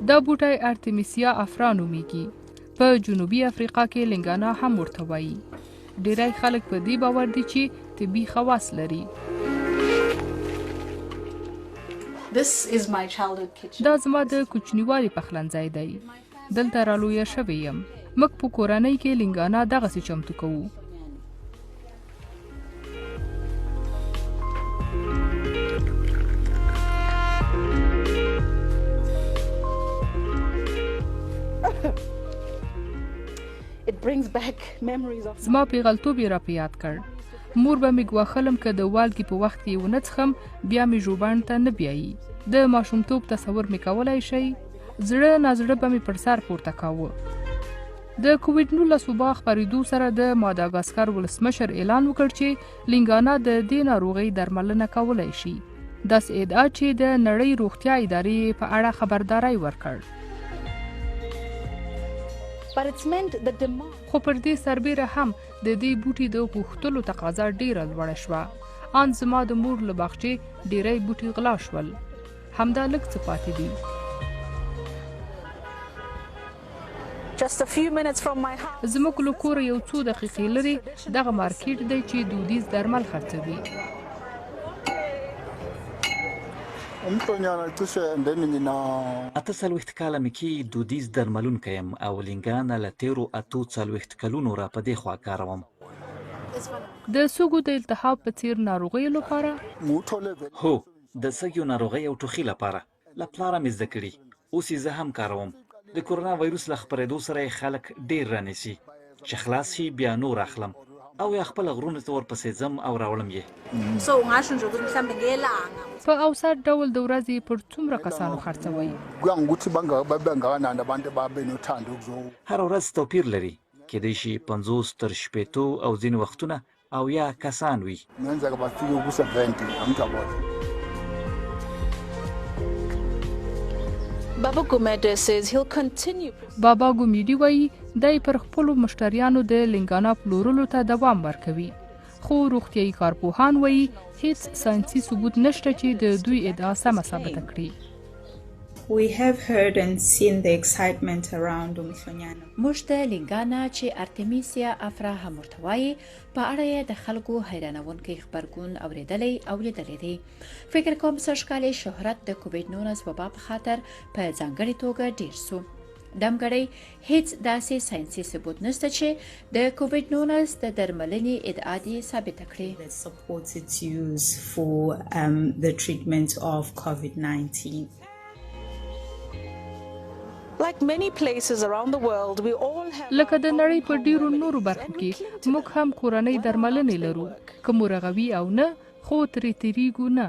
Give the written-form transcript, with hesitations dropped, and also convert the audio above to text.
دا بوټی ارتمیسیا افرا نومیږي. په جنوبي افریقا کې لنګانا هم ورته وایي. ډیری خلک په دې باور دي چې طبي خواص لري. دا زما د کوچنیوالي پخلنځی دی. دلته رالویه شوې یم. موږ په کورنۍ کې لنګانا دغسې چمتو کوو. زما پیغلتوب یې راپه یاد کړ. مور به مې ګواښلم که د والګي په وخت کې ونه څښم بیا مې ژوبڼ ته نه بیایي. د ماشومتوب تصور مې کولی شئ. زړه نازړه به مې پر سر پورته کاوه. د کوویډ-19 وبا خپرېدو سره د ماداګاسکر ولسمشر اعلان وکړ چې لنګانا د دې ناروغۍ درملنه کولی شي. داسې ادعا چې د نړۍ روغتیا ادارې په اړه خبرداری ورکړ. خو پر دې سربیره هم د دې بوټي د غوښتلو تقاضا ډیره لوړه شوه. ان زما د مور له باغچې ډیری بوټي غلا شول. همدا لږ څه پاتې دي. زموږ له کوره یو څو دقیقې لرې دغه مارکیټ دی چې دودیز درمل خرڅوي. اته څلوېښت کاله مې کې دودیز درملونکی یم او لنګانا له تېرو 48 کلونو را په دې خوا کاروم. د سږو د التهاب په څېر ناروغیو لپاره؟ هو، د سږیو ناروغۍ او ټوخي لپاره. له پلاره مې زده کړي. اوس یې زه هم کاروم. د کرونا وایروس له خپرېدو سره یې خلک ډېر رانیسي. چې خلاص شي بیا نور اخلم او یا خپل غرونو ته ورپسې ځم او راوړم یې. په اوسط ډول د ورځې پر څومره کسانو خرڅوئ؟ هر ورځ توپیر لري. کېدای شي 50 تر 60 او ځینې وختونه 80 کسان وي. بابا ګومیډي وایي دی پر خپلو مشتریانو د لنګانا پلورلو ته دوام ورکوي. خو روغتیایي کارپوهان وایي هیڅ ساینسي ثبوت نشته چې د دوی ادعا سمه ثابته کړي. موږ د لنګانا چې ارتمیسیا افرا هم ورته وایي په اړه یې د خلکو حیرانونکی غبرګون اورېدلی او لیدلی دی. فکر کوم سږکالي شهرت د کوویډ-19 وبا په خاطر په ځانګړې توګه ډېر سو. دمګړی هیڅ داسې ساینسي ثبوت نشته چې د کوویډ-19 د درملنې ادعا دې ثابته کړي. لکه د نړۍ په ډیرو نورو برخو کې موږ هم کورنۍ درملنې لرو. که مو رغوي او نه خو ترې تیریږو نه.